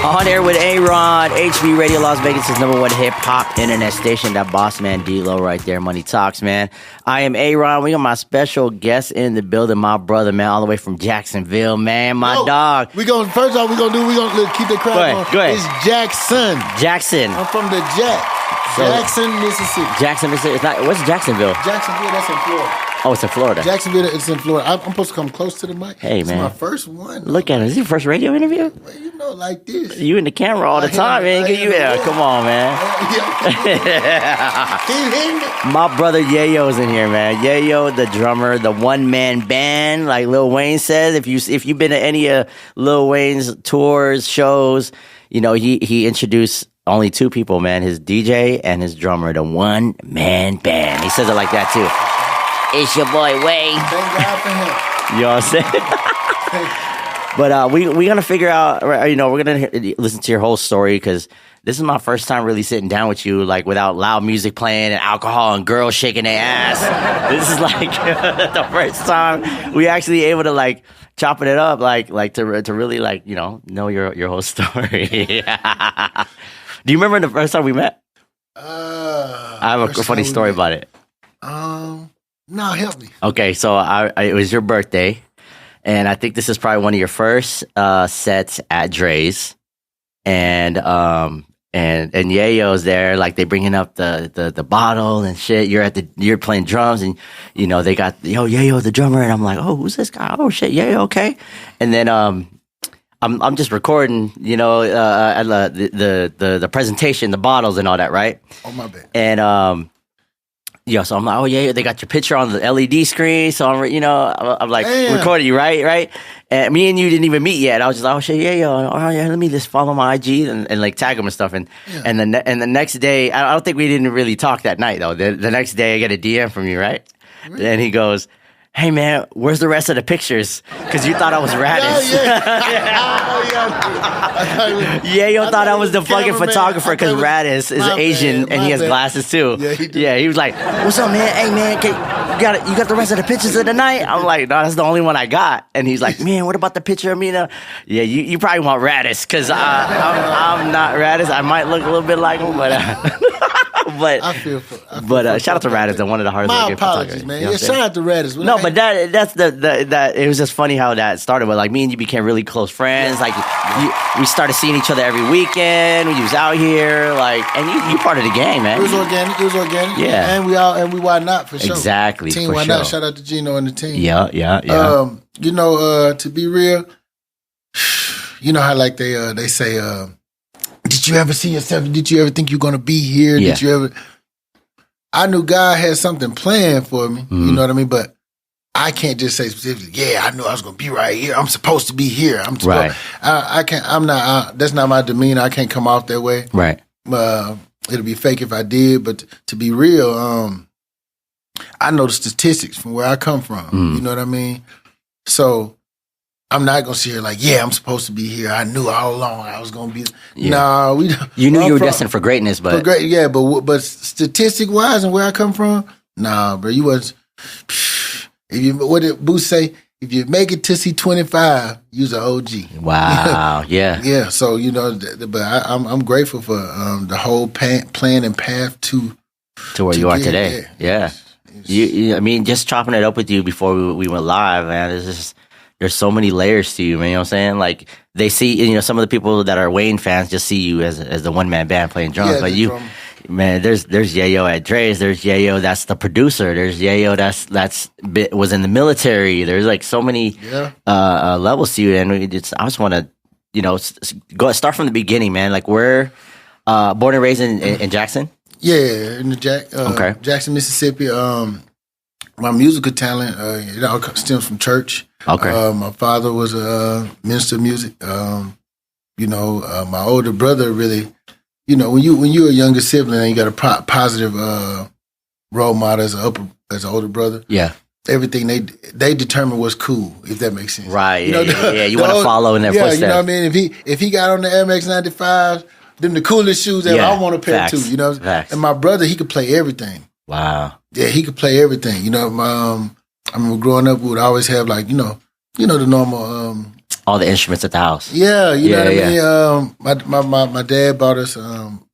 On air with A-Rod, HB Radio Las Vegas' #1 hip-hop internet station. That boss man D-Lo right there, Money Talks, man. I am A-Rod. We got my special guest in the building, my brother, man, all the way from Jacksonville, man, my dog. First off, we're going to keep the crowd on. Go ahead. It's Jackson. Jackson. I'm from the Jackson, Mississippi. Jackson, Mississippi. What's Jacksonville? Jacksonville, that's in Florida. Oh, it's in Florida. Jacksonville, it's in Florida. I'm supposed to come close to the mic. Hey, man. It's my first one. Look at it. Is this your first radio interview? Well, you know, like this. You in the camera all the time, man. Come on, man. My brother Yayo's in here, man. Yayo, the drummer, the one-man band, like Lil Wayne says. If you've been to any of Lil Wayne's tours, shows, you know, he introduced only two people, man. His DJ and his drummer, the one-man band. He says it like that, too. It's your boy Wayne. Thank God for him. You know what I'm saying? But we're going to figure out, you know, we're going to listen to your whole story because this is my first time really sitting down with you, like, without loud music playing and alcohol and girls shaking their ass. This is, like, the first time we actually able to, like, chopping it up, like to really, like, you know your whole story. Do you remember the first time we met? I have a funny story about it. No, help me. Okay, so it was your birthday, and I think this is probably one of your first sets at Dre's, and Yayo's there, like they bringing up the bottle and shit. You're playing drums, and you know they got Yayo the drummer, and I'm like, oh, who's this guy? Oh shit, Yayo, okay. And then I'm just recording, you know, the presentation, the bottles and all that, right? Oh my bad. And so I'm like, oh yeah, they got your picture on the LED screen. So I'm like recording you, right? And me and you didn't even meet yet. I was just like, oh shit, let me just follow my IG and like tag him and stuff. And the next day, I don't think we didn't really talk that night though. The next day, I get a DM from you, right? Really? And he goes, hey man, where's the rest of the pictures? Because you thought I was Radis. Yayo thought I was the fucking photographer because Radis is Asian and he has glasses too. Yeah, he was like, what's up, man? Hey man, you got the rest of the pictures of the night? I'm like, no, that's the only one I got. And he's like, man, what about the picture of me now? Yeah, you probably want Radis because I'm not Radis. I might look a little bit like him, but I feel shout out to Radis, one of the hardest working photographers. Man. Yeah, shout out to Radis. No, but that's that. It was just funny how that started. But like me and you became really close friends. Like we started seeing each other every weekend. We was out here, like, and you part of the gang, man. It was organic. Yeah, and we why not for sure. Exactly. Team for why sure. not? Shout out to Gino and the team. Yeah. You know, to be real, you know how like they say, did you ever see yourself? Did you ever think you're gonna be here? Yeah. Did you ever? I knew God had something planned for me. Mm-hmm. You know what I mean? But I can't just say specifically, yeah, I knew I was going to be right here. I'm supposed to be here. Right. I can't, I'm not, that's not my demeanor. I can't come off that way. Right. It'll be fake if I did, but to be real, I know the statistics from where I come from. Mm. You know what I mean? So I'm not going to sit here like, yeah, I'm supposed to be here. I knew all along I was going to be. Yeah. Nah, you knew you were destined for greatness, but. But statistic wise and where I come from, nah, bro, you was. What did Booth say? If you make it to see 25, you's an OG. Wow, yeah. Yeah, so, you know, but I'm grateful for the whole plan and path to where you are today. Yeah. I mean, just chopping it up with you before we went live, man, there's so many layers to you, man. You know what I'm saying? Like, they see, you know, some of the people that are Wayne fans just see you as the one-man band playing drums. But you, man, there's Yayo at Dre's. There's Yayo that's the producer. There's Yayo was in the military. There's, like, so many levels to you. And I just want to, you know, start from the beginning, man. Like, we're born and raised in Jackson? Yeah, in the Jackson, Mississippi. My musical talent, it all stems from church. Okay. My father was a minister of music. You know, my older brother really, you know, when you're a younger sibling and you got a positive role model as an older brother. Yeah. Everything they determine what's cool, if that makes sense. Right. You know, you want to follow in their footsteps. You know what I mean? If he got on the Air Max 95, them the coolest shoes ever. I want a pair too. You know. Facts. And my brother, he could play everything. Wow. Yeah, he could play everything. You know, I remember growing up, we would always have like, you know the normal all the instruments at the house. Yeah, you know what I mean. My dad bought us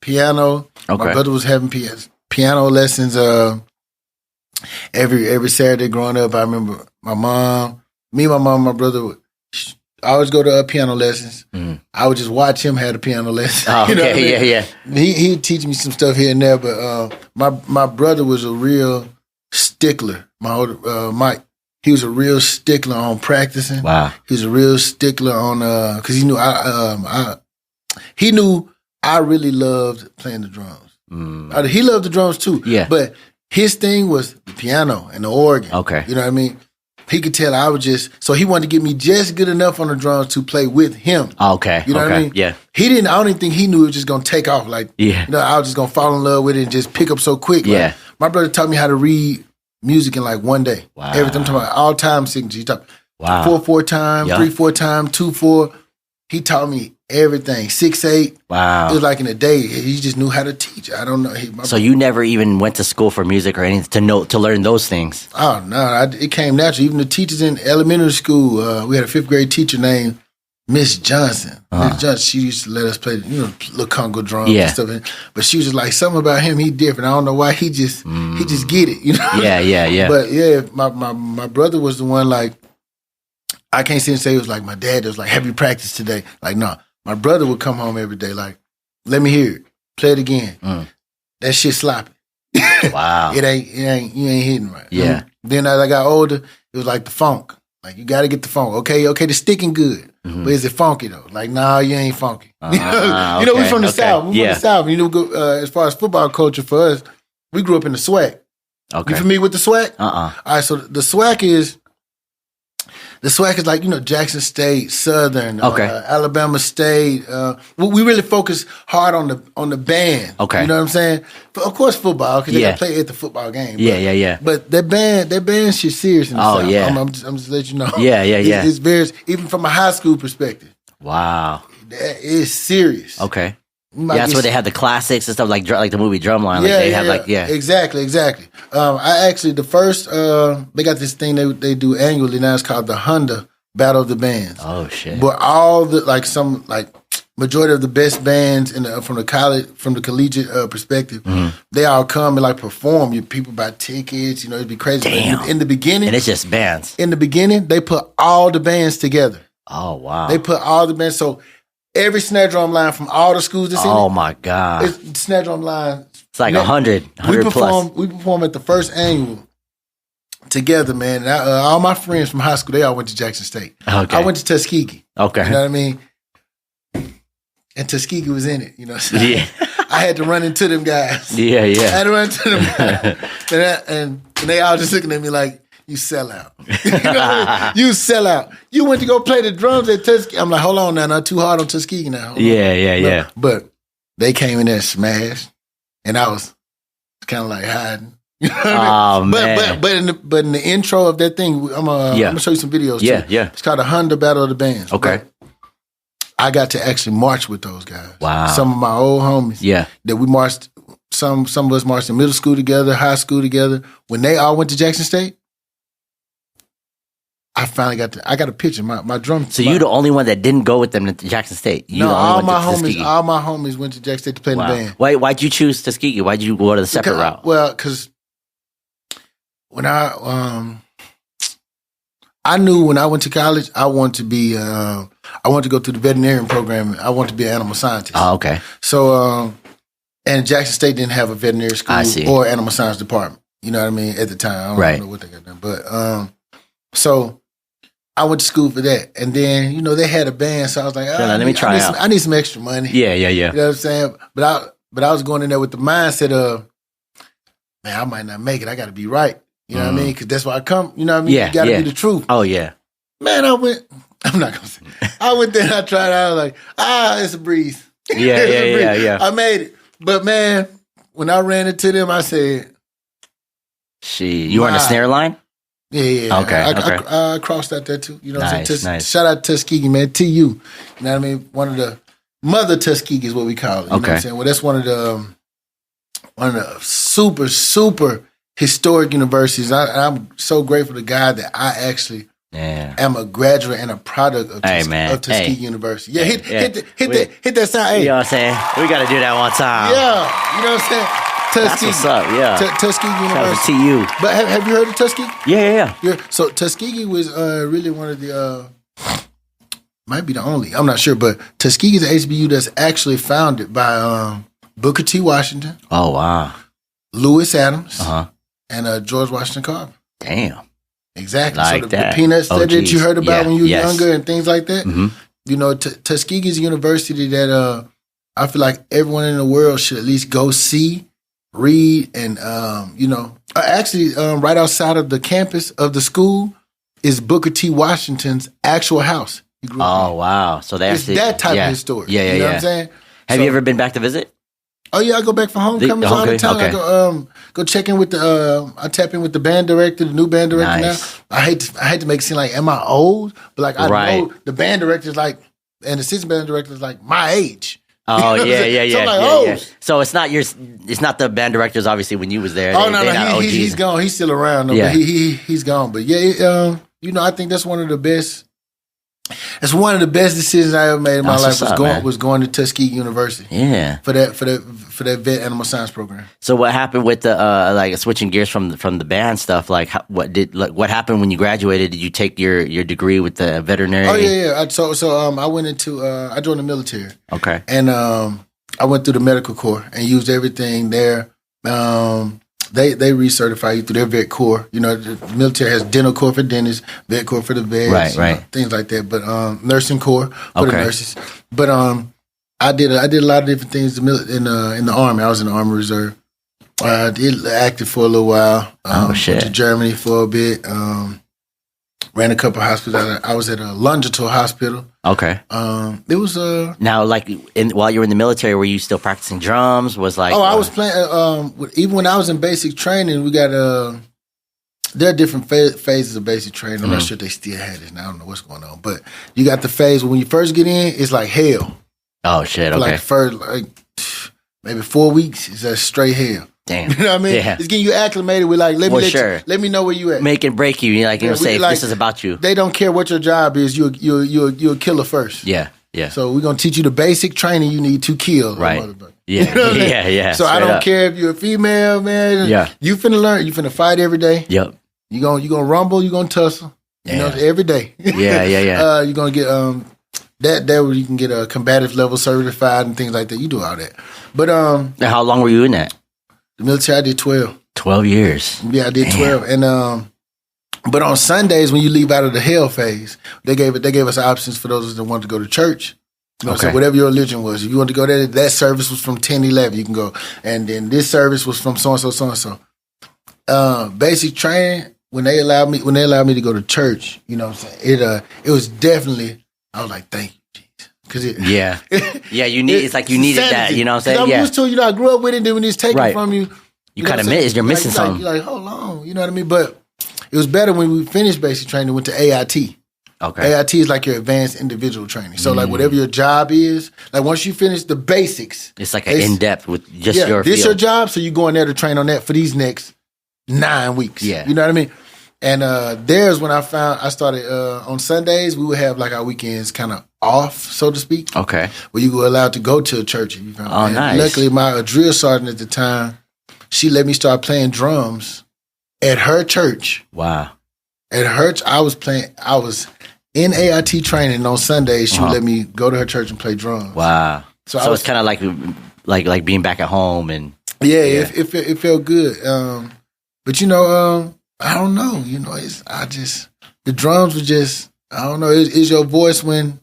piano. Okay. My brother was having piano lessons every Saturday growing up. I remember my mom, my brother. I always go to piano lessons. Mm. I would just watch him have a piano lesson. Oh, okay, you know what I mean? Yeah. He'd teach me some stuff here and there, but my brother was a real stickler. My older Mike, he was a real stickler on practicing. Wow. He was a real stickler on because he knew I really loved playing the drums. Mm. He loved the drums too. Yeah. But his thing was the piano and the organ. Okay. You know what I mean? He could tell I was so he wanted to get me just good enough on the drums to play with him. Okay. You know what I mean? Yeah. I don't even think he knew it was just going to take off. Like, yeah. I was just going to fall in love with it and just pick up so quick. Yeah. Like, my brother taught me how to read music in like one day. Wow. Everything. I'm talking about all time signature. He taught 4/4 time, 3/4 time, 2/4. He taught me everything. 6/8. Wow. It was like in a day. He just knew how to teach. I don't know. So you never even went to school for music or anything to learn those things? Oh no, it came natural. Even the teachers in elementary school, we had a 5th grade teacher named Miss Johnson. Miss Johnson, she used to let us play, little Congo drums and stuff. But she was just like, something about him, he different. I don't know why. He just get it, Yeah. But yeah, my brother was the one, like, I can't sit and say it was like my dad was like, have you practiced today? Like, no. My brother would come home every day, like, let me hear it. Play it again. That shit sloppy. Wow. You ain't hitting right. Yeah. Then as I got older, it was like the funk. Like, you got to get the funk. Okay, the sticking good. Mm-hmm. But is it funky, though? Like, nah, you ain't funky. We from the South. We from the South. As far as football culture for us, we grew up in the SWAC. Okay. You familiar with the SWAC? All right, so the SWAC is like, Jackson State, Southern, Alabama State. We really focus hard on the band. Okay. You know what I'm saying? But of course, football, because they got to play at the football game. Yeah. But that band shit serious in the South. Yeah. I'm just letting you know. Yeah. It's very, even from a high school perspective. Wow. That is serious. Okay. Yeah, that's where they have the classics and stuff like the movie Drumline. Exactly. I actually, the first, they got this thing they do annually now. It's called the Honda Battle of the Bands. Oh shit! But all the majority of the best bands from the collegiate perspective, they all come and like perform. People buy tickets. It'd be crazy. Damn. In the beginning, and it's just bands. In the beginning, they put all the bands together. Oh wow! They put all the bands so. Every snare drum line from all the schools that's in it. Oh, my God. It's snare drum line. It's like 100 plus. We perform at the first annual together, man. And all my friends from high school, they all went to Jackson State. Okay. I went to Tuskegee. Okay. You know what I mean? And Tuskegee was in it, Yeah. I had to run into them guys. Yeah. I had to run into them guys. and they all just looking at me like, you sell out. You sell out. You went to go play the drums at Tuskegee. I'm like, hold on now, not too hard on Tuskegee now. Yeah. But they came in there and smashed, and I was kind of like hiding. You know what I mean? Man. But in the intro of that thing, I'm gonna show you some videos. Yeah, too. yeah. It's called the Honda Battle of the Bands. Okay. But I got to actually march with those guys. Wow. Some of my old homies. Yeah. That we marched. Some of us marched in middle school together, high school together. When they all went to Jackson State. I finally I got a picture. My drum. So you're the only one that didn't go with them to Jackson State. All my homies went to Jackson State to play in the band. Why'd you choose Tuskegee? Why'd you go to the separate route? Well, because when I knew when I went to college, I wanted to go through the veterinarian program. I wanted to be an animal scientist. Oh, okay. So, and Jackson State didn't have a veterinary school or animal science department. You know what I mean? At the time, I don't know what they got done, but so. I went to school for that. And then, they had a band, so I was like, let me try out. I need some extra money. Yeah. You know what I'm saying? But I was going in there with the mindset of, man, I might not make it. I got to be right. You know what I mean? Because that's why I come. You know what I mean? Yeah, you got to be the truth. Oh, yeah. Man, I'm not going to say. I went there and I tried out. I was like, it's a breeze. Yeah. I made it. But, man, when I ran into them, I said. You were on the snare line? Yeah. Okay. I crossed out there too. You know what I'm saying? Nice. Shout out to Tuskegee, man. TU. You know what I mean? One of the mother Tuskegee is what we call it. You know what I'm saying? Well, that's one of the super, super historic universities. I'm so grateful to God that I actually Yeah. am a graduate and a product of, Tuskegee University. Yeah, hit that sound. Hey. You know what I'm saying? We got to do that one time. Yeah, you know what I'm saying? That's what's up, yeah. Tuskegee University. TU. But have you heard of Tuskegee? Yeah. So Tuskegee was really one of the, might be the only, I'm not sure, but Tuskegee is an HBU that's actually founded by Booker T. Washington. Oh, wow. Lewis Adams. And George Washington Carver. Damn. Exactly. Like so the peanut study that you heard about when you were younger and things like that. Mm-hmm. You know, Tuskegee is a university that I feel like everyone in the world should at least go see, read, and, actually right outside of the campus of the school is Booker T. Washington's actual house. Oh, wow. So that's that type of historic. Yeah. You know what I'm saying? Have you ever been back to visit? Oh yeah, I go back for homecomings all the time. Okay. I go check in with I tap in with the band director, the new band director now. I hate to make it seem like, am I old? But like I know the band director is like, and the assistant band director is like my age. Oh yeah. So I'm like, So it's not the band directors obviously when you was there. He's gone. He's still around, but he's gone. But yeah, I think that's one of the best. It's one of the best decisions I ever made in my life was going to Tuskegee University. Yeah. For that vet animal science program. So what happened with the like switching gears from the band stuff? Like what happened when you graduated? Did you take your degree with the veterinary? Oh yeah. I went into I joined the military. Okay. And I went through the medical corps and used everything there. They recertify you through their vet corps. You know, the military has dental corps for dentists, vet corps for the vets, right. Things like that. But nursing corps for the nurses. But I did a lot of different things in the Army. I was in the Army Reserve. I did active for a little while. Went to Germany for a bit. Ran a couple of hospitals. I was at a Lungetal Hospital. Okay. It was now like while you were in the military, were you still practicing drums? I was playing. Even when I was in basic training, we got there are different phases of basic training. I'm not sure if they still had it now. I don't know what's going on, but you got the phase when you first get in, it's like hell. Oh shit! For okay. Like first, maybe 4 weeks, it's just straight hell. Damn. You know what I mean? Yeah. It's getting you acclimated with like, let me know where you at. Make and break you. You're like, say this is about you. They don't care what your job is. You're a killer first. Yeah. So we're gonna teach you the basic training you need to kill. Right. Yeah. You know yeah. So I don't care if you're a female, man. Yeah. You finna learn. You finna fight every day. Yep. You gonna rumble. You gonna tussle. Yeah. You know, every day. Yeah. You're gonna get that where you can get a combative level certified and things like that. You do all that. But now, how long were you in that? The military, I did 12. 12 years. Yeah, I did 12. And but on Sundays when you leave out of the hell phase, they gave us options for those that wanted to go to church. You know, so whatever your religion was, if you wanted to go there, that service was from 10 to 11. You can go, and then this service was from so and so. Basic training when they allowed me to go to church. You know, what I'm saying it was definitely. I was like, thank you. You need. It's like you needed that. You know what I'm saying? I'm used to. I grew up with it. Then when it's taken from you, you kind of miss. You're missing something. You're like, hold on. You know what I mean? But it was better when we finished basic training. Went to AIT. Okay. AIT is like your advanced individual training. So like whatever your job is, like once you finish the basics, it's like an in depth with just your. This field. Your job, so you go in there to train on that for these next 9 weeks. Yeah. You know what I mean? And there's when I started on Sundays, we would have like our weekends kind of off, so to speak. Okay. Where you were allowed to go to a church. If you found and nice. Luckily, my drill sergeant at the time, she let me start playing drums at her church. Wow. At her, I was in AIT training on Sundays. She would let me go to her church and play drums. Wow. So it's kind of like being back at home and. Yeah. It felt good. But I don't know. The drums were just, I don't know. Is your voice when,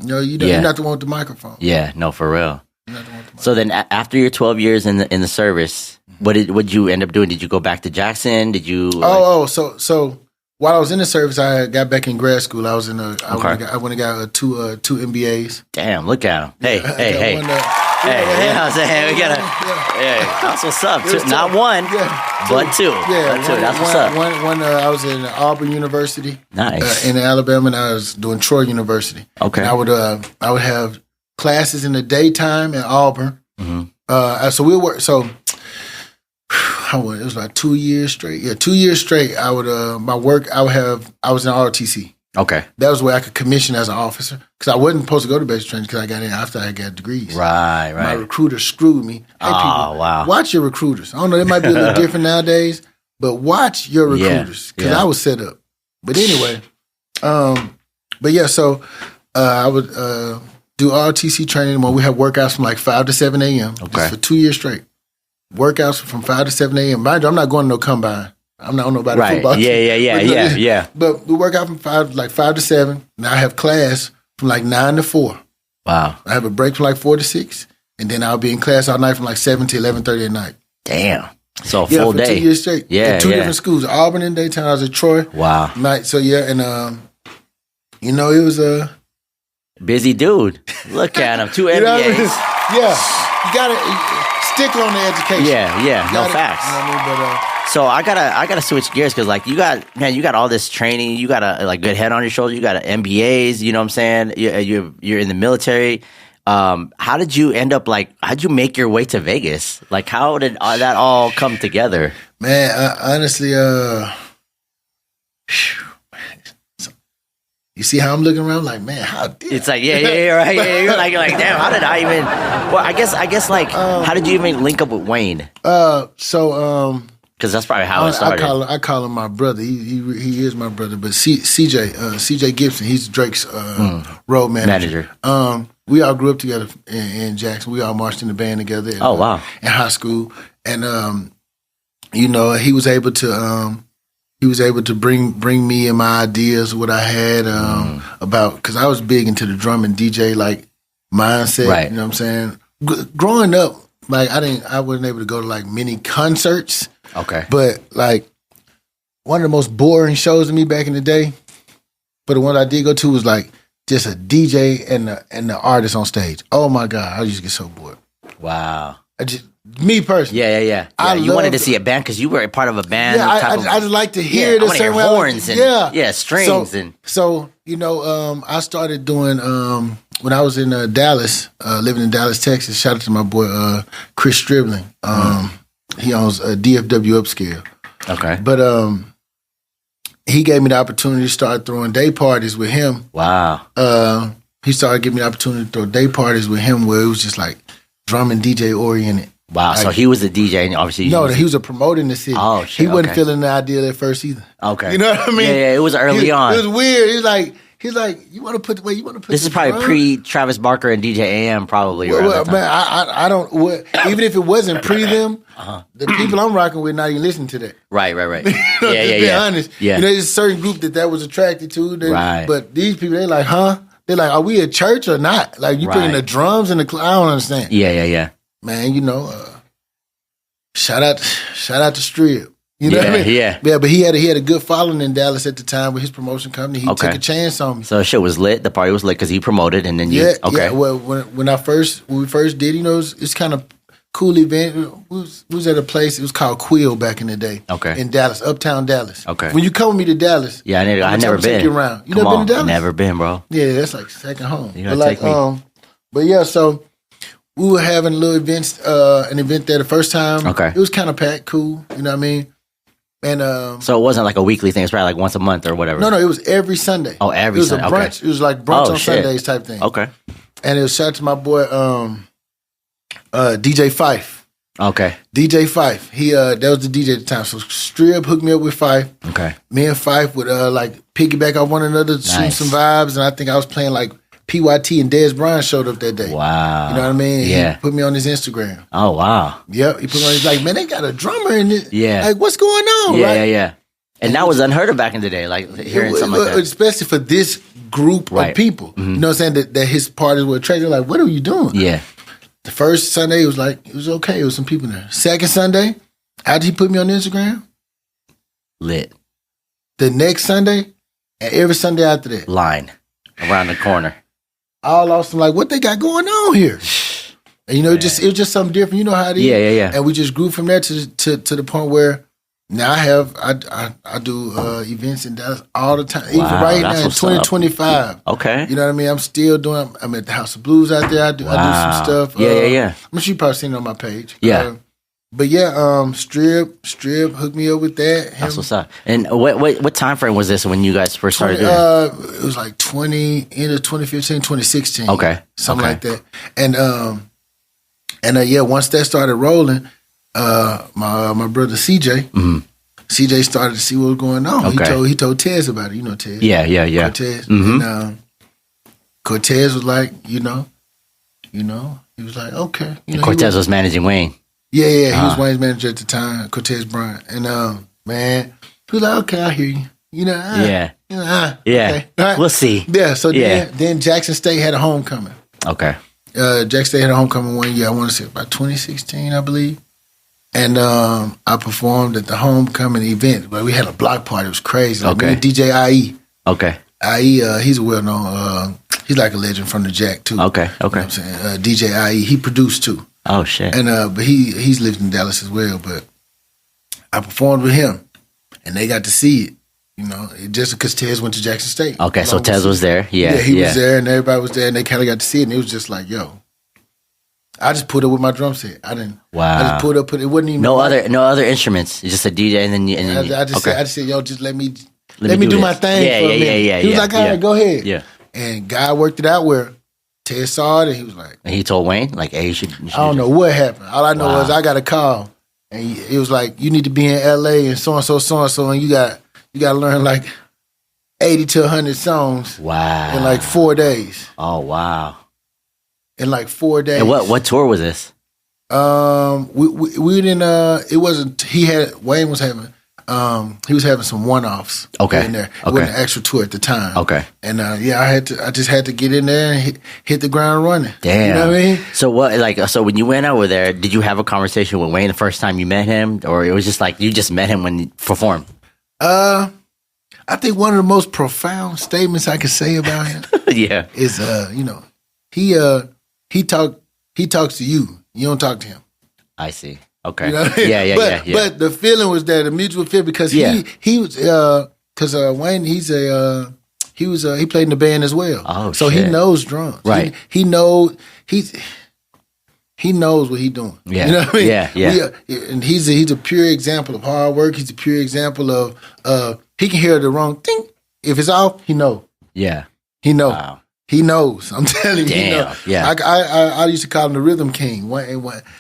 you're not the one with the microphone. Yeah, no, for real. So then after your 12 years in the service, what did you end up doing? Did you go back to Jackson? Did you? So while I was in the service, I got back in grad school. I was I went and got two MBAs. Damn, look at him. Hey. Hey, you know what I'm saying? We gotta, that's what's up. Not one, but two. Yeah, that's what's up. One I was in Auburn University. Nice. In Alabama, and I was doing Troy University. Okay. And I would have classes in the daytime at Auburn. Mm-hmm. So we'll work. So it was like 2 years straight. Yeah, 2 years straight. I would I was in ROTC. Okay. That was where I could commission as an officer because I wasn't supposed to go to basic training because I got in after I got degrees. Right. My recruiter screwed me. Hey, people, wow. Watch your recruiters. I don't know, they might be a little different nowadays, but watch your recruiters because I was set up. But anyway, but yeah, so I would do ROTC training when we have workouts from like 5 to 7 a.m. Okay. For 2 years straight. Workouts from 5 to 7 a.m. Mind you, I'm not going to no combine. I'm not on nobody football. Yeah. But we work out from 5 to 7. Now I have class from like 9 to 4. Wow. I have a break from like 4 to 6. And then I'll be in class all night from like 7 to 11:30 at night. Damn. So a full day. 2 years straight. Yeah. In two different schools. Auburn in daytime. I was at Troy. Wow. Night. So yeah, and it was a busy dude. Look at him. 2 MBAs. Yeah. You gotta stick on the education. Yeah. No facts. You know what I mean? But so I gotta switch gears because like you got all this training, you got a like good head on your shoulder, you got MBAs, you know what I'm saying? You're in the military. How did you end up how'd you make your way to Vegas? Like how did that all come together? Man, honestly, you see how I'm looking around? Like, man, how did it's like, right. Yeah. You're like, damn, how did I even? Well, I guess, like, how did you even link up with Wayne? Because that's probably how it started. I call him my brother. He is my brother. But CJ Gibson, he's Drake's road manager. We all grew up together in Jackson. We all marched in the band together. Wow! In high school, and he was able to bring me and my ideas, what I had about, because I was big into the drum and DJ like mindset. Right. You know what I'm saying? Growing up, like I wasn't able to go to like many concerts. Okay. But like one of the most boring shows to me back in the day, but the one I did go to was like just a DJ and the artist on stage. Oh my God, I used to get so bored. Wow. Me personally. Yeah. You wanted to see a band because you were a part of a band. Yeah, I just like to hear the certain horns and strings So I started doing when I was in Dallas, living in Dallas, Texas. Shout out to my boy Chris Stribling. He owns DFW Upscale. Okay, but he gave me the opportunity to start throwing day parties with him. Wow. He started giving me the opportunity to throw day parties with him where it was just like drum and DJ oriented. Wow, like, so he was the DJ and obviously... he was a promoter in the city. Oh, shit, he wasn't feeling the idea at first either. Okay. You know what I mean? Yeah, it was early on. It was weird. He's like, you want to put this is probably pre-Travis Barker and DJ AM probably. Well, man, I don't... even if it wasn't pre them, the people I'm rocking with not even listening to that. Right. To be honest. Yeah. There's a certain group that was attracted to. Right. But these people, they're like, huh? They're like, are we at church or not? Like, you putting the drums in the... I don't understand. Yeah. Man, shout out to Strip. You know what I mean? Yeah. But he had a good following in Dallas at the time with his promotion company. He took a chance on me. So shit was lit. The party was lit because he promoted, and then you. Yeah. Okay. Yeah. Well, when we first did, it's kind of cool event. We was at a place. It was called Quill back in the day. Okay. In Dallas, Uptown Dallas. Okay. When you come with me to Dallas, yeah, I never been. Take you around. You never been to Dallas? Never been, bro. Yeah, that's like second home. You gotta take me. But yeah, so. We were having little events, an event there the first time. Okay. It was kind of packed, cool. You know what I mean? And so it wasn't like a weekly thing. It's probably like once a month or whatever. No, it was every Sunday. Oh, every Sunday. It was a brunch. Okay. It was like brunch on Sundays type thing. Okay. And it was shout out to my boy DJ Fife. Okay. DJ Fife. He that was the DJ at the time. So Strib hooked me up with Fife. Okay. Me and Fife would like piggyback off one another, shoot some vibes, and I think I was playing like PYT and Dez Bryant showed up that day. Wow. You know what I mean? Yeah. He put me on his Instagram. Oh, wow. Yep. He put me on his, like, man, they got a drummer in it. Yeah. Like, what's going on? Yeah, right? yeah. And that was unheard of back in the day, like hearing something like that. Especially for this group of people. Mm-hmm. You know what I'm saying? That his parties were attracted. Like, what are you doing? Yeah. The first Sunday, it was okay. There was some people there. Second Sunday, after he put me on Instagram, lit. The next Sunday, and every Sunday after that. Line around the corner. All awesome, like, what they got going on here? And it was just something different. You know how it is. Yeah. And we just grew from there to the point where now I do events in Dallas all the time. Even right now in 2025. Okay. You know what I mean? I'm still doing. I'm at the House of Blues out there. I do some stuff. Yeah. I'm sure you probably seen it on my page. Yeah. But yeah, Strip hooked me up with that. That's what's up. And what time frame was this when you guys first started doing it? It was like end of 2015, 2016. Okay. Something like that. And yeah, once that started rolling, my brother CJ, CJ started to see what was going on. Okay. He told Tez about it. You know Tez. Yeah. Cortez. And Cortez was like, you know, he was like, okay. Cortez was managing Wayne. Yeah, he was Wayne's manager at the time, Cortez Bryant. And man, he was like, okay, I hear you. Yeah. Okay. Right. We'll see. Yeah, so then Jackson State had a homecoming. Okay. Jackson State had a homecoming one year, I want to say about 2016, I believe. And I performed at the homecoming event. But we had a block party. It was crazy. Like me and DJ IE. Okay. IE, he's a well-known, he's like a legend from the Jack, too. Okay. You know what I'm saying? DJ IE, he produced, too. Oh, shit. And but he's lived in Dallas as well. But I performed with him, and they got to see it, just because Tez went to Jackson State. Okay, so Tez was there. Yeah, he was there, and everybody was there, and they kind of got to see it, and it was just like, yo. I just put it with my drum set. I didn't. Wow. I just put it. It wasn't even no other instruments. Just a DJ, and then I just said, yo, just let me do my thing. For a minute. Yeah. He was like, all right, go ahead. Yeah. And God worked it out where Ted saw it, and he was like, and he told Wayne, like, hey, you should I don't know what happened. All I know was I got a call, and he was like, you need to be in LA and so and so, and you got to learn like 80 to 100 songs. Wow. In like 4 days. Oh wow. In like 4 days. And what tour was this? We didn't. It wasn't. Wayne was having. He was having some one-offs. Okay. In there. It wasn't an actual tour at the time. Okay. And I just had to get in there and hit the ground running. Damn. You know what I mean? So so when you went over there, did you have a conversation with Wayne the first time you met him, or it was just like you just met him when you performed? I think one of the most profound statements I could say about him. Yeah. Is he talks to you. You don't talk to him. I see. Okay. You know what I mean? Yeah. But the feeling was there, the mutual feel, because he was because Wayne he played in the band as well. Oh, so shit. he knows drums. Right. He knows what he's doing. Yeah. You know what I mean? Yeah. And he's a pure example of hard work. He's a pure example of he can hear the wrong thing. If it's off, he know. Yeah. He know. Wow. He knows. I'm telling you. Damn. He knows. Yeah. I used to call him the rhythm king.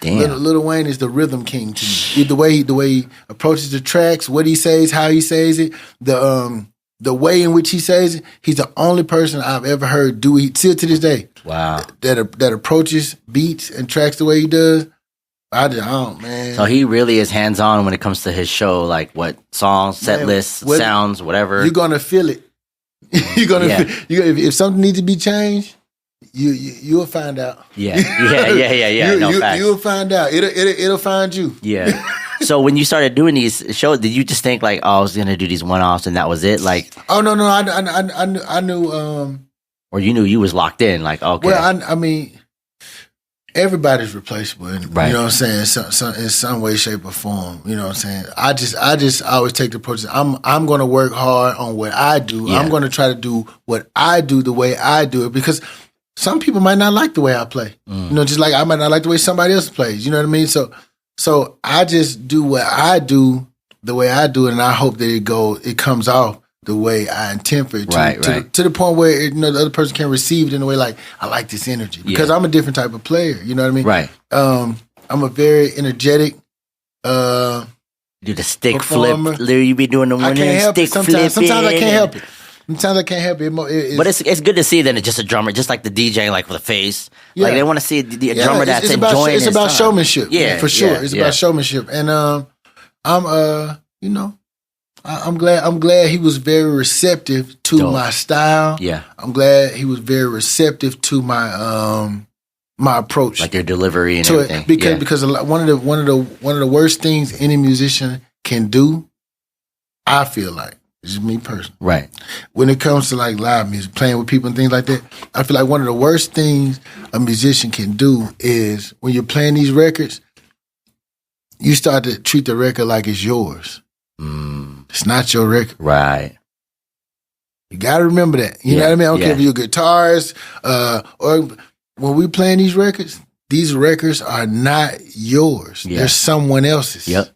Damn. Little Wayne is the rhythm king to me. The way he approaches the tracks, what he says, how he says it, the way in which he says it. He's the only person I've ever heard do it still to this day. Wow. That approaches beats and tracks the way he does. I don't, man. So he really is hands on when it comes to his show, like what songs, set lists, sounds, whatever. You're gonna feel it. You're gonna if something needs to be changed, you'll find out. Yeah. You'll find out. It'll find you. Yeah. So when you started doing these shows, did you just think like, oh, I was gonna do these one-offs and that was it? Like, oh no, I knew. Or you knew you was locked in, like, okay. Well, I mean, everybody's replaceable, right. You know what I'm saying? In some way, shape, or form. You know what I'm saying? I just always take the approach. I'm going to work hard on what I do. Yeah. I'm going to try to do what I do the way I do it, because some people might not like the way I play. You know, just like I might not like the way somebody else plays. You know what I mean? So I just do what I do the way I do it, and I hope that it comes off the way I intend for it to, to the point where the other person can receive it in a way like, I like this energy, because I'm a different type of player. You know what I mean? Right. I'm a very energetic. Do the stick performer. flip. You be doing the one stick flip. Sometimes I can't help it. Sometimes I can't help it. But it's good to see that it's just a drummer, just like the DJ, like with a face. Yeah. Like they want to see a drummer that's enjoying. It's about showmanship. Yeah, for sure. It's about showmanship, and I'm glad he was very receptive to my style. Yeah. I'm glad he was very receptive to my my approach, like your delivery and everything. Because one of the worst things any musician can do, I feel like, this is me personally, right? When it comes to like live music, playing with people and things like that, I feel like one of the worst things a musician can do is when you're playing these records, you start to treat the record like it's yours. It's not your record. Right. You got to remember that. You know what I mean? I don't care if you're a guitarist or when we playing these records, these records are not yours. Yeah. They're someone else's. Yep.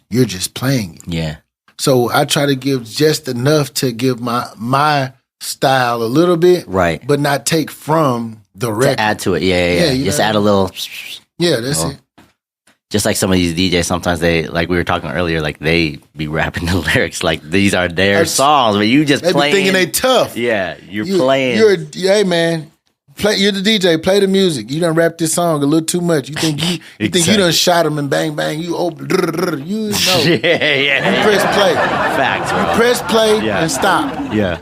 You're just playing it. Yeah. So I try to give just enough to give my style a little bit, Right. but not take from the record. To add to it. Yeah. Just add a little. Yeah, that's it. Just like some of these DJs, sometimes they, like we were talking earlier, like they be rapping the lyrics like these are their songs, but you just They playing. be thinking they tough. Yeah, you're playing. Hey man, you're the DJ. Play the music. You done rap this song a little too much. You think you think you done shot him and bang bang. You open. You know. yeah. You press play. Facts, bro. You press play and stop. Yeah.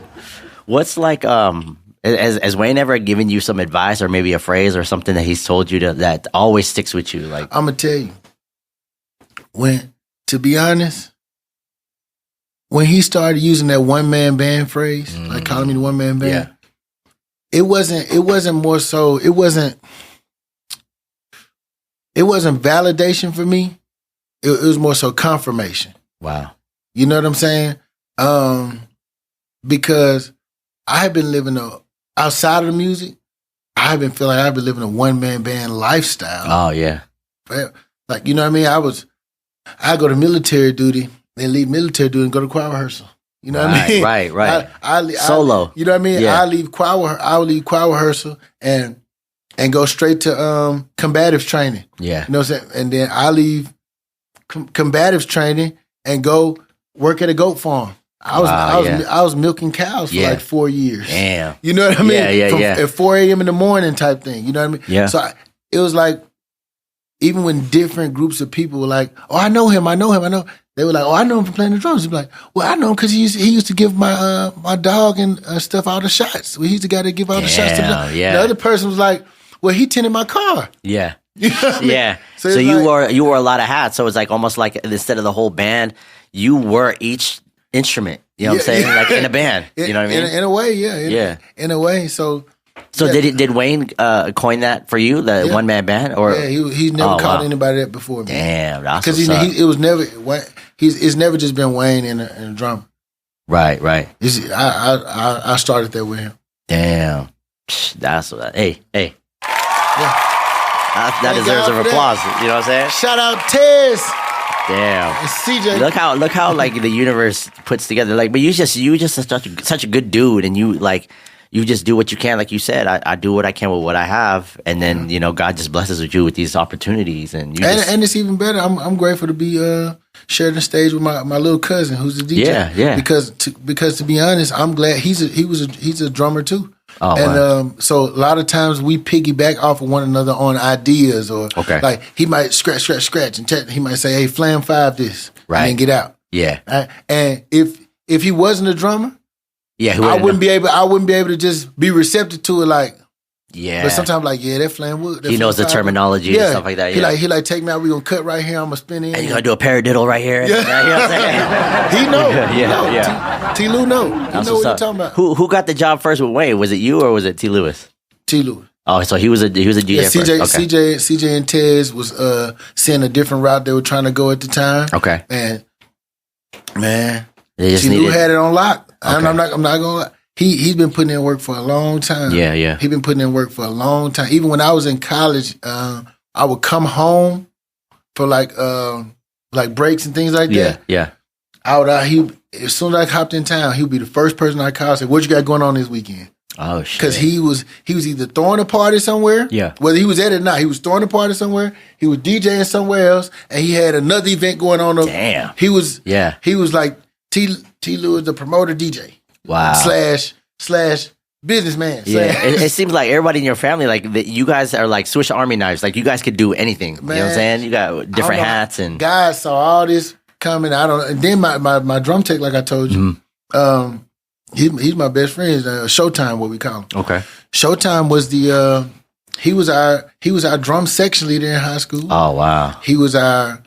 What's like has Wayne ever given you some advice or maybe a phrase or something that he's told you that always sticks with you? Like, I'm gonna tell you, to be honest, when he started using that one man band phrase, like calling me the one man band, it wasn't more so. It wasn't validation for me. It was more so confirmation. wow. You know what I'm saying? Because I have been living outside of the music. I've been feeling like I've been living a one man band lifestyle. Oh yeah. Like, you know what I mean? I go to military duty, then leave military duty and go to choir rehearsal. You know what I mean? Right. I Solo. You know what I mean? Yeah. I'll leave choir rehearsal and go straight to combatives training. Yeah. You know what I'm saying? And then I leave combatives training and go work at a goat farm. I was milking cows for like 4 years. Damn. You know what I mean? Yeah. At 4 a.m. in the morning type thing. You know what I mean? Yeah. So it was like, even when different groups of people were like, "Oh, I know him. They were like, "Oh, I know him from playing the drums." He'd be like, "Well, I know him because he used to give my dog and stuff all the shots. Well, he's the guy that give all the shots to the dog." Yeah. The other person was like, "Well, he tended my car." Yeah. You know what I mean? Yeah. So it's you wore a lot of hats. So it's like almost like instead of the whole band, you were each instrument. You know what I'm saying? Like in a band. You know what I mean? In a way, yeah. In a way, so. So did Wayne coin that for you, the one man band? Or he's never called anybody that before me. Damn, that's because it's never just been Wayne and a drummer. Right. I started that with him. Damn, that's what. Hey, Yeah. that deserves an applause. You know what I'm saying? Shout out Tez. Damn, and CJ. Look how like the universe puts together. Like, but you just such a good dude, and you just do what you can, like you said. I do what I can with what I have, and then God just blesses you with these opportunities, and it's even better. I'm grateful to be sharing the stage with my little cousin who's a DJ. Yeah. Because to be honest, I'm glad he's a drummer too. Oh, and wow. So a lot of times we piggyback off of one another on ideas, or like he might scratch, and he might say, "Hey, Flam 5 this," right, and then get out. Yeah. And if he wasn't a drummer. Yeah, I wouldn't be able to just be receptive to it, like. Yeah, but sometimes like that Flam Wood. He knows the terminology and stuff like that. Yeah, he like take me out. We gonna cut right here. I'm gonna spin in. And you gonna do a paradiddle right here. Yeah, you know what I'm saying? He know. Yeah. T. Lou know. He know what you're talking about. Who got the job first with Wayne? Was it you or was it T. Lewis? T. Lewis. Oh, so he was a DJ yeah, first. Okay. CJ and Tez was seeing a different route they were trying to go at the time. Okay. And man, T. Lou had it on lock. Okay. I'm not gonna lie. He's been putting in work for a long time. Yeah. He's been putting in work for a long time. Even when I was in college, I would come home for like breaks and things like that. Yeah. As soon as I hopped in town, he would be the first person I called and say, "What you got going on this weekend?" Oh shit. Because he was either throwing a party somewhere. Yeah. Whether he was at it or not, he was throwing a party somewhere. He was DJing somewhere else, and he had another event going on. Damn. He was like T. Lewis, the promoter DJ. Wow. Slash businessman. Yeah. It seems like everybody in your family, like you guys are like Swiss Army knives. Like you guys could do anything. Man, you know what I'm saying? You got different hats and guys saw all this coming. And then my drum tech, like I told you, he's my best friend. Showtime, what we call him. Okay. Showtime was he was our drum section leader in high school. Oh wow. He was a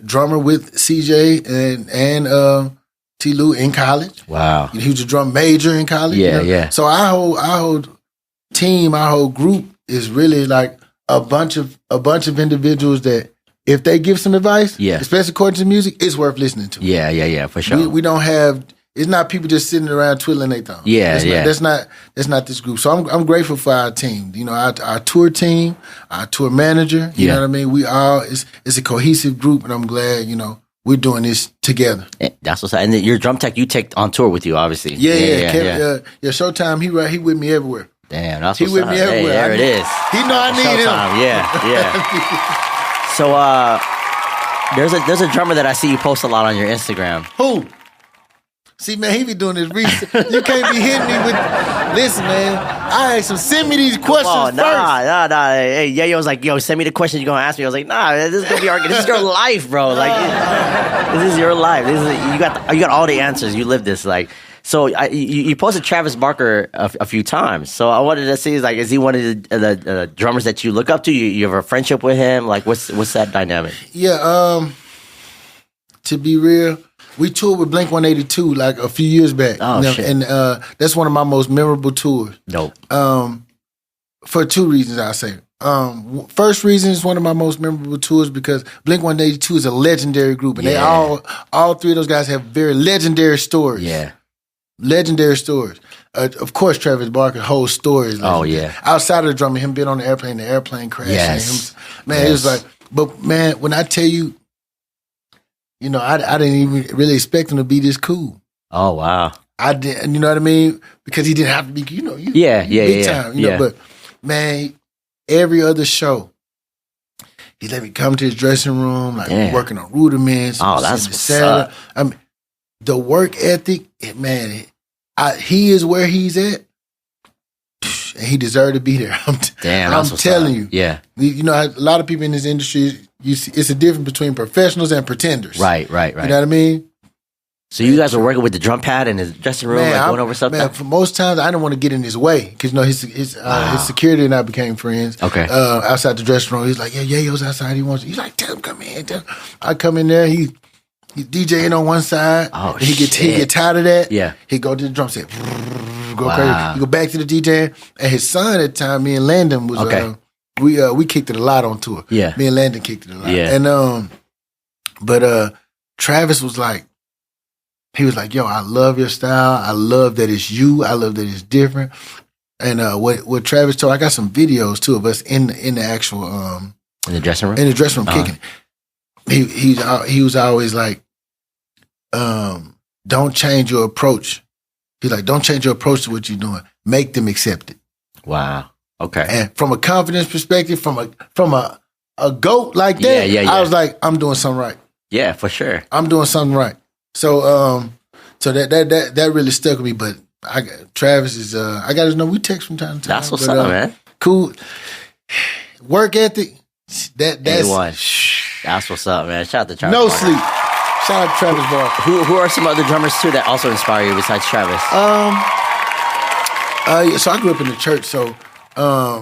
drummer with CJ and T. Lou in college. Wow. He was a drum major in college. Yeah. So our whole team, our whole group is really like a bunch of individuals that if they give some advice, especially according to music, it's worth listening to. Yeah, for sure. We don't have It's not people just sitting around twiddling their thumbs. Yeah, that's not this group. So I'm grateful for our team. You know, our tour team, our tour manager. You know what I mean? We all it's a cohesive group, and I'm glad, you know, we're doing this together. That's what's up. And your drum tech you take on tour with you, obviously. Yeah. Showtime, he with me everywhere. Damn, that's he what's with up. me everywhere. Hey, there it is. He know I need him. Yeah. So there's a drummer that I see you post a lot on your Instagram. Who? See, man, he be doing his research. You can't be hitting me with. Listen, man, I asked him, send me these questions first. Nah. Hey, Yayo was like, yo, send me the questions you're gonna ask me. I was like, nah, this is gonna be this is your life, bro. Like, this is your life. You got all the answers. You live this, like. So you posted Travis Barker a few times. So I wanted to see, is he one of the drummers that you look up to? You have a friendship with him? Like, what's that dynamic? Yeah. To be real, we toured with Blink-182 like a few years back. Oh, shit. And that's one of my most memorable tours. Dope. For two reasons, I say. First reason is one of my most memorable tours because Blink-182 is a legendary group, and they all three of those guys have very legendary stories. Yeah. Legendary stories. Of course, Travis Barker's whole story is legendary. Outside of the drummer, him being on the airplane crashing. Yes. It was like, but man, when I tell you, you know, I didn't even really expect him to be this cool. Oh, wow. I didn't, you know what I mean? Because he didn't have to be, big time, you know. But man, every other show, he let me come to his dressing room, like working on rudiments. Oh, that's what's up. I mean, the work ethic, man, he is where he's at, and he deserved to be there. I'm telling you. Yeah. You know, a lot of people in this industry, you see, it's a difference between professionals and pretenders. Right. You know what I mean? So you guys were working with the drum pad in his dressing room, going over something? Man, for most times, I didn't want to get in his way because, you know, his security and I became friends. Okay. Outside the dressing room, he's like, Yayo's outside. He's like, tell him, come in. I come in there, he DJing on one side. Oh, he get tired of that. Yeah. He go to the drum set, go crazy. He go back to the DJ. And his son at the time, me and Landon was we kicked it a lot on tour. Yeah. Me and Landon kicked it a lot. Yeah. And but Travis was like, he was like, yo, I love your style. I love that it's you. I love that it's different. And what Travis told, I got some videos too of us in the actual in the dressing room? In the dressing room kicking. He was always like, don't change your approach. He's like, don't change your approach to what you're doing. Make them accept it. Wow. Okay. And from a confidence perspective, from a goat like that, I was like, I'm doing something right. Yeah, for sure. I'm doing something right. So so that really stuck with me. But Travis is I got his number. We text from time to time. That's what's up, man. Cool. Work ethic. That's A1. That's what's up, man. Shout out to Travis. No Barker. sleep. Shout out to Travis Barker. Who are some other drummers too that also inspire you besides Travis? So I grew up in the church, so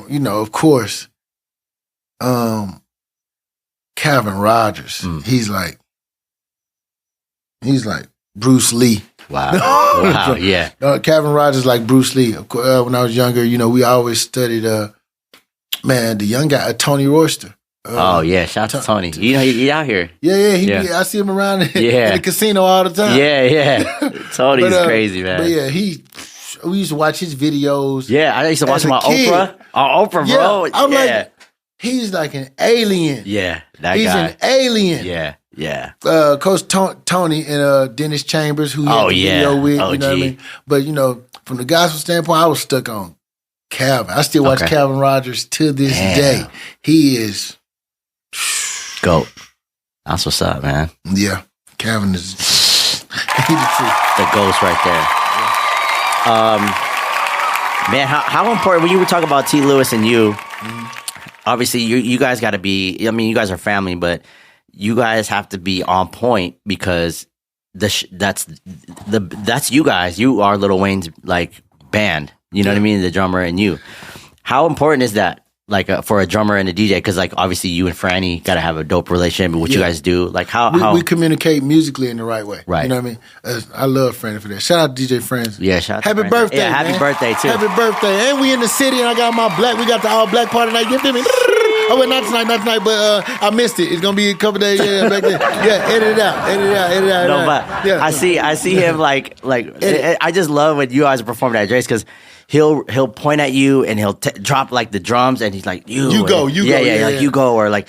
you know, of course, Calvin Rogers. He's like Bruce Lee. Wow. Wow. Yeah. Calvin Rogers like Bruce Lee. Of course, when I was younger, you know, we always studied the young guy, Tony Royster. Oh yeah, shout out to Tony. You know he out here. Yeah. I see him around in the casino all the time. Yeah. Tony's crazy, man. But yeah, we used to watch his videos. Yeah, I used to watch him on Oprah. On Oprah, bro. I'm like, he's like an alien. Yeah, that he's guy. An alien. Yeah. Coach Tony and Dennis Chambers, who he had the video with. OG. You know what I mean? But you know, from the gospel standpoint, I was stuck on Calvin. I still watch Calvin Rogers to this day. He is GOAT. That's what's up, man. Yeah, Calvin is he's the truth. The ghost right there. Man, how important, when you were talking about T. Lewis and you, obviously you guys got to be, I mean, you guys are family, but you guys have to be on point because that's you guys. You are Lil Wayne's like band. You know what I mean? The drummer and you. How important is that? Like for a drummer and a DJ, because like obviously you and Franny got to have a dope relationship with what you guys do. Like how we communicate musically in the right way. Right. You know what I mean? I love Franny for that. Shout out to DJ Friends. Yeah, shout out to Happy Franny. birthday. Yeah, happy birthday too. Happy birthday. And we in the city and I got my black, we got the all black party night. You feel me? Oh, well, not tonight, but I missed it. It's gonna be a couple days. Yeah, back there. Yeah, edit it out. No, but yeah. I see him like I just love when you guys are performing at Drake's because he'll point at you and he'll drop like the drums and he's like you go, like you go or like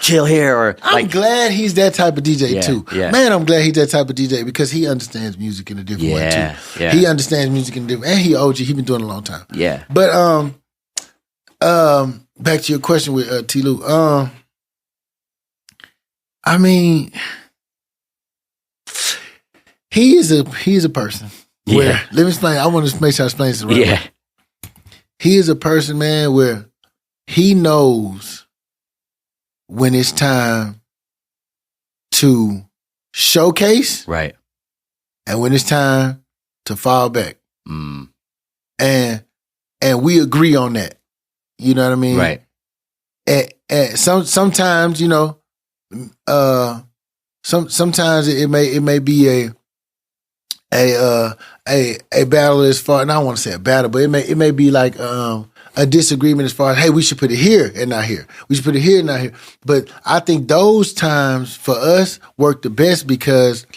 chill here or I'm glad he's that type of DJ too. Yeah. Man, I'm glad he's that type of DJ because he understands music in a different way too. Yeah. He understands music in a different, and he OG. He been doing it a long time. Yeah. But back to your question with T. Lou. I mean, he is a person. Where, let me explain. I want to make sure I explain this right. Yeah. He is a person, man, where he knows when it's time to showcase, right, and when it's time to fall back. Mm. And we agree on that. You know what I mean? Right. And sometimes, you know, sometimes it may be a battle as far, and I don't want to say a battle, but it may be like a disagreement as far as, hey, we should put it here and not here. We should put it here and not here. But I think those times for us work the best because,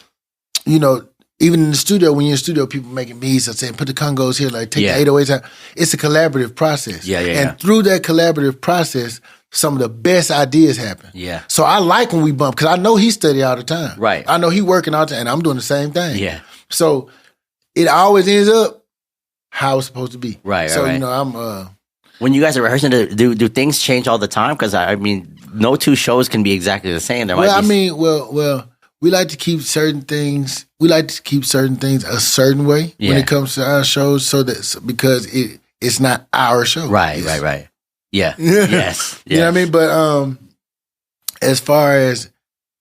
you know, even in the studio, when you're in the studio, people making beats or saying, put the congos here, like take the 808s out. It's a collaborative process. And through that collaborative process, some of the best ideas happen. Yeah. So I like when we bump, because I know he study all the time. Right. I know he working all the time, and I'm doing the same thing. Yeah. So it always ends up how it's supposed to be. Right. So, right. you know, I'm... when you guys are rehearsing, do things change all the time? Because, I mean, no two shows can be exactly the same. Well, we like to keep certain things. We like to keep certain things a certain way when it comes to our shows, because it's not our show. Right. Yeah. Yes. You know what I mean? But as far as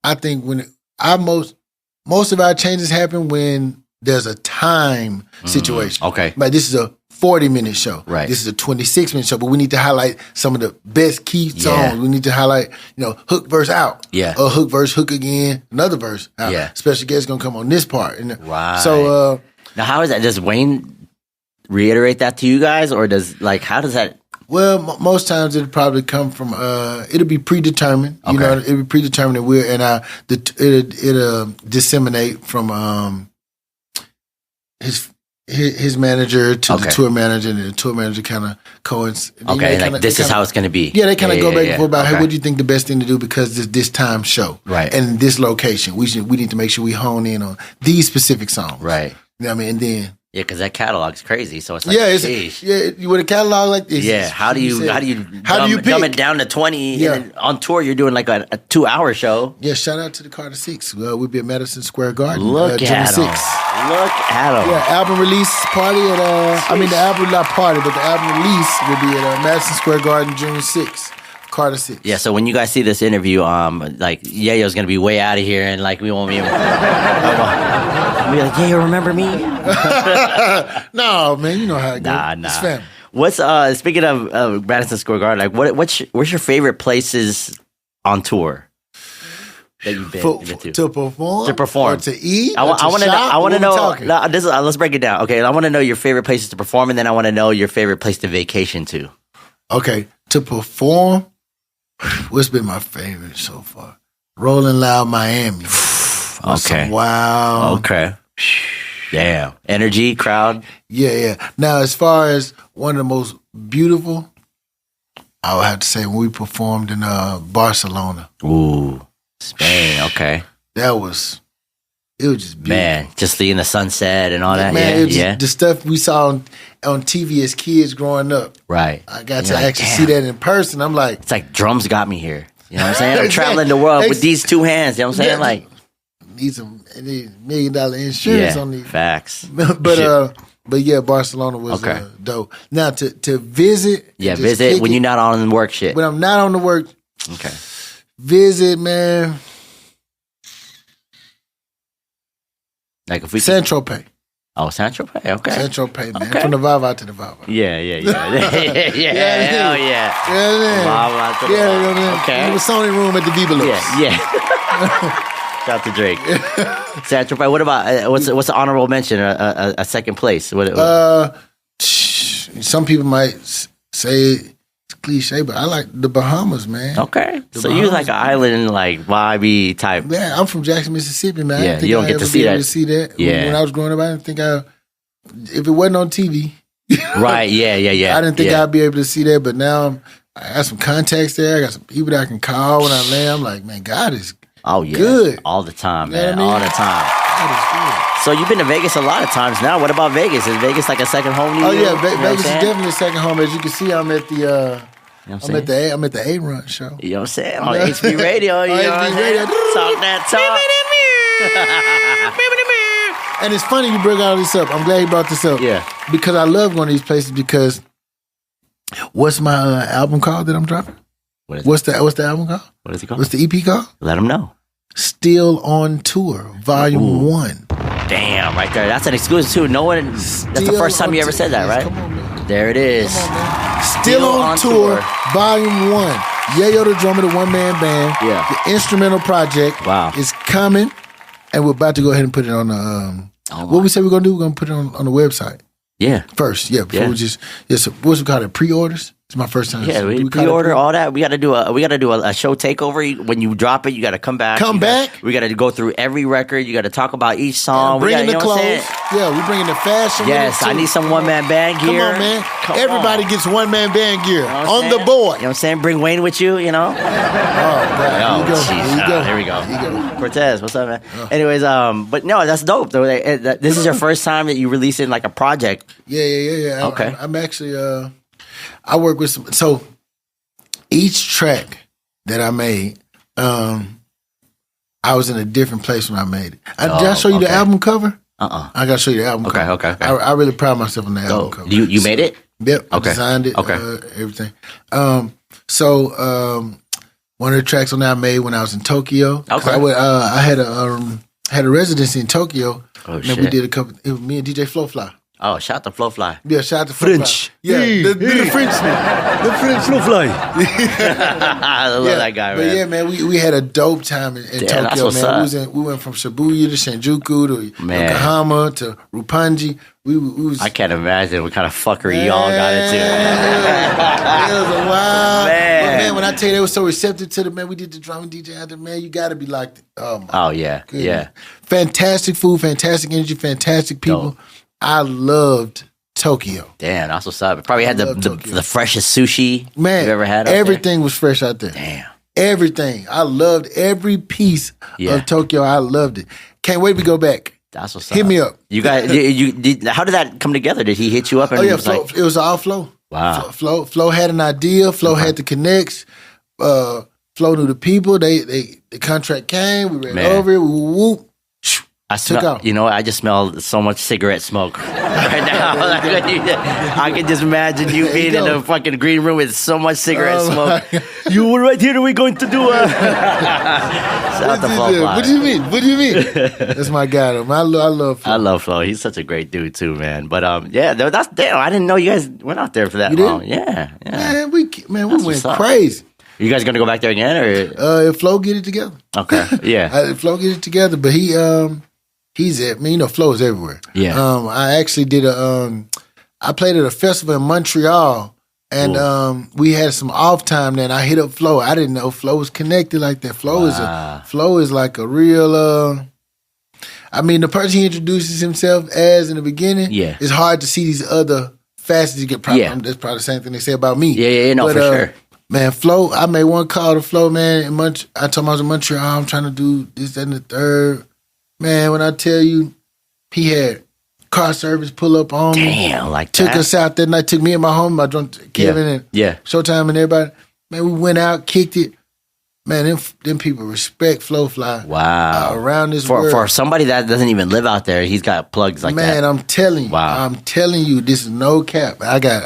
I think, when most of our changes happen when there's a time situation. Okay. Like this is a 40-minute show. Right. This is a 26-minute show, but we need to highlight some of the best key songs. We need to highlight, you know, hook verse out. Yeah. Or hook verse, hook again, another verse out. Yeah. Special guest gonna come on this part. Right. So now, how is that? Does Wayne reiterate that to you guys, or how does that? Well, most times it'll probably come from it'll be predetermined. Okay. You know, it'll be predetermined, it'll disseminate from his manager to the tour manager, and the tour manager kind of coincides. Okay, like this is how it's going to be. Yeah, they kind of go back and forth about, hey, what do you think the best thing to do because this time show, right, and this location, we need to make sure we hone in on these specific songs, right? You know what I mean? And then because that catalog's crazy, so it's like with a catalog like this. Yeah, how do you dumb it down to 20? Yeah. And on tour you're doing like a 2-hour show. Yeah, shout out to the Carter 6. We'll be at Madison Square Garden. Look at him. Look at him. Yeah, album release party at the album not party, but the album release will be at Madison Square Garden June 6th. Carter 6. Yeah, so when you guys see this interview, like Yayo's gonna be way out of here, and like we won't be able. We'll be like, Yayo, remember me? No, man, you know how it goes. Nah. It's family. What's speaking of Madison Square Garden? Like, what's your favorite places on tour that you've been to? To perform, or to eat. I want to know. Let's break it down. Okay, I want to know your favorite places to perform, and then I want to know your favorite place to vacation to. Okay, to perform. What's been my favorite so far? Rolling Loud Miami. Okay. Wow. Okay. Damn. Energy, crowd. Yeah. Now, as far as one of the most beautiful, I would have to say when we performed in Barcelona. Ooh, Spain. Okay. It was just beautiful. Man, just seeing the sunset and all that. Man, yeah. The stuff we saw on TV as kids growing up. Right. I got to actually see that in person. I'm like, it's like drums got me here. You know what I'm saying? I'm traveling the world with these two hands. You know what I'm saying? Like, need $1 million insurance on these. Facts. But yeah, Barcelona was dope. Now to visit. Yeah, visit when you're not on the work shit. When I'm not on the work. Okay. Visit, man. Like if we Saint-Tropez. Oh, Saint-Tropez. Okay. Saint-Tropez, man. Okay. From the Vava to the Vava. Yeah. Hell yeah. Vava to the Vava. Okay. In the Sony room at the Viva Lux. Yeah. Shout out to Drake. Saint-Tropez. What about what's the honorable mention? A second place. What? Some people might say cliche, but I like the Bahamas, man. Okay. The So you like Bahamas. an island, like, vibey type. Yeah, I'm from Jackson, Mississippi, man. I Yeah, didn't think you don't I'd get to ever see be able that. to see that. Yeah. When I was growing up, I didn't think if it wasn't on TV. Right, yeah. I didn't think I'd be able to see that, but now I got some contacts there. I got some people that I can call when I land. I'm like, man, God is good. All the time, You know man. what I mean? All the time. God is good. So you've been to Vegas a lot of times now. What about Vegas? Is Vegas like a second home to you? Oh yeah, You know what I'm Vegas is saying? definitely a second home. As you can see, I'm at the You know what I'm at the A Run show. You know what I'm saying? On HB Radio. You On know what I'm HB saying? Radio. Talk that talk. And it's funny you bring all this up. I'm glad you brought this up. Yeah. Because I love going to these places because what's my album called that I'm dropping? What's the album called? What is it called? What's the EP called? Let them know. Still on Tour, Volume 1. Damn, right there. That's an exclusive too. No one. That's the Still first time on you ever tour. said that, Yes, right? come on, man. There it is. Come on, man. Still on Tour, Volume 1. Yayo the drummer, the one-man band. Yeah. The instrumental project Wow. is coming, and we're about to go ahead and put it on the... what we say we're going to do, we're going to put it on the website. Yeah. First, before we just... Yes, what's we call it? Pre-orders? It's my first time. Yeah, Do we call it pre-order all that. We got to do a show takeover. When you drop it, you got to come back. Come We got to go through every record. You got to talk about each song. Bringing the you know what I'm clothes. saying? Yeah, we're bringing the fashion. Yes, with it I too. need some one-man band Come gear. on, man. Come Everybody on. gets one-man band gear You know what I'm on saying? the board. You know what I'm saying? Bring Wayne with you, you know? Oh, God. Oh, Here you jeez. go. Here we go. Here you go. Cortez, what's up, man? Anyways, but no, that's dope. Though. This is your first time that you releasing like a project. Yeah. Okay. I'm actually, I work with some, so each track that I made, I was in a different place when I made it. Did I show you the okay. album cover? Uh-uh. I got to show you the album cover. Okay. I really pride myself on the album So cover. you made it? Yep. I Okay. designed it. Okay. Everything. One of the tracks on that I made when I was in Tokyo. 'Cause Okay. I had a residency in Tokyo. Oh, and shit. we did a couple. It was me and DJ Flowfly. Oh, shout out to Flowfly. Yeah, shout out to French. Flowfly. Yeah, the Frenchman. The French Flowfly. I love that guy, But man. yeah, man, we had a dope time in Damn, that's Tokyo, what's man. up. We went from Shibuya to Shinjuku to Man. Yokohama to Roppongi. We was I can't imagine what kind of fuckery y'all got into. It was a wild. Man. But man, when I tell you they were so receptive to the man, we did the drum and DJ out there, man. You got to be like, oh my Oh, yeah. goodness. Yeah. Fantastic food, fantastic energy, fantastic people. Dope. I loved Tokyo. Damn, that's what's up. It probably had love Tokyo. the freshest sushi Man, you've ever had. Out everything was fresh out there. There. Damn. Everything. I loved every piece Yeah. of Tokyo. I loved it. Can't wait to go back. That's what's up. Hit me up. You guys, you did. How did that come together? Did he hit you up? And Oh yeah, was Flo, like, it was all Flo. Wow. Flo had an idea. Flo had the connects. Flo knew the people. The contract came. We ran Man. over it. Whoop. I took smell. off. You know, I just smell so much cigarette smoke right now. I can just imagine you There you being in go. a fucking green room with so much cigarette Oh, smoke. my You were right here. We're going to do a. Shout out to Flo Fly. What do you mean? What do you mean? That's my guy. Though. I love Flo. I love Flo. He's such a great dude too, man. But yeah, that's damn. I didn't know you guys went out there for that You did? long. Yeah. Man, we That's went what's up. crazy. You guys gonna go back there again, or If Flo get it together. okay? Yeah. If Flo get it together, but he's at. I mean, you know, Flo is everywhere. Yeah. I actually did I played at a festival in Montreal, and we had some off time. Then I hit up Flo. I didn't know Flo was connected like that. Flo is like a real. I mean, the person he introduces himself as in the beginning. Yeah. It's hard to see these other facets you get. Yeah. That's probably the same thing they say about me. Yeah, no, But, for sure. Man, Flo, I made one call to Flo, man. I told him I was in Montreal. I'm trying to do this, that, and the third. Man, when I tell you, he had car service pull up on me. Damn, like Took that. us out that night. Took me and my home, my drunk Kevin and Yeah. Showtime and everybody. Man, we went out, kicked it. Man, them people respect Flo Fly. Wow. Around this For world. somebody that doesn't even live out there, he's got plugs like Man, that. I'm telling you. Wow. I'm telling you, this is no cap. I got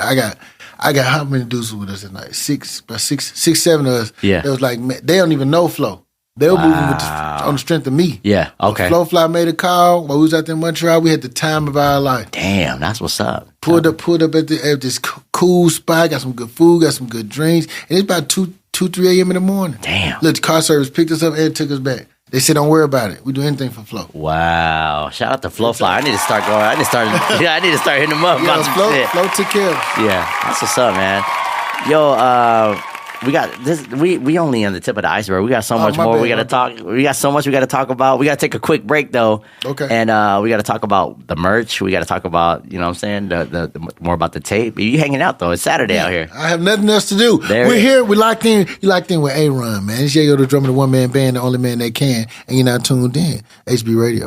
how many dudes with us at night? Six, 7 of us. Yeah. It was like, man, they don't even know Flo. They were moving on the strength of me. Yeah. Okay. Flo Fly made a call while we was out there in Montreal. We had the time of our life. Damn, that's what's up. Pulled up at this cool spot. Got some good food. Got some good drinks. And it's about 2, 3 a.m. in the morning. Damn. Look, the car service picked us up and took us back. They said, "Don't worry about it. We do anything for Flo." Wow. Shout out to Flo Fly. I need to start going. I need to start hitting him up about some shit. Flo took care of us. Yeah, that's what's up, man. Yo, we got this. We only on the tip of the iceberg. We got so much more. We got to talk. We got so much we got to talk about. We got to take a quick break though. Okay. And we got to talk about the merch. We got to talk about, you know what I'm saying, the more about the tape. You hanging out though? It's Saturday out here. I have nothing else to do. We're here. We locked in. You locked in with A-Run, man. It's Yayo, the drummer, the one man band, the only man that can, and you're not tuned in. HB Radio.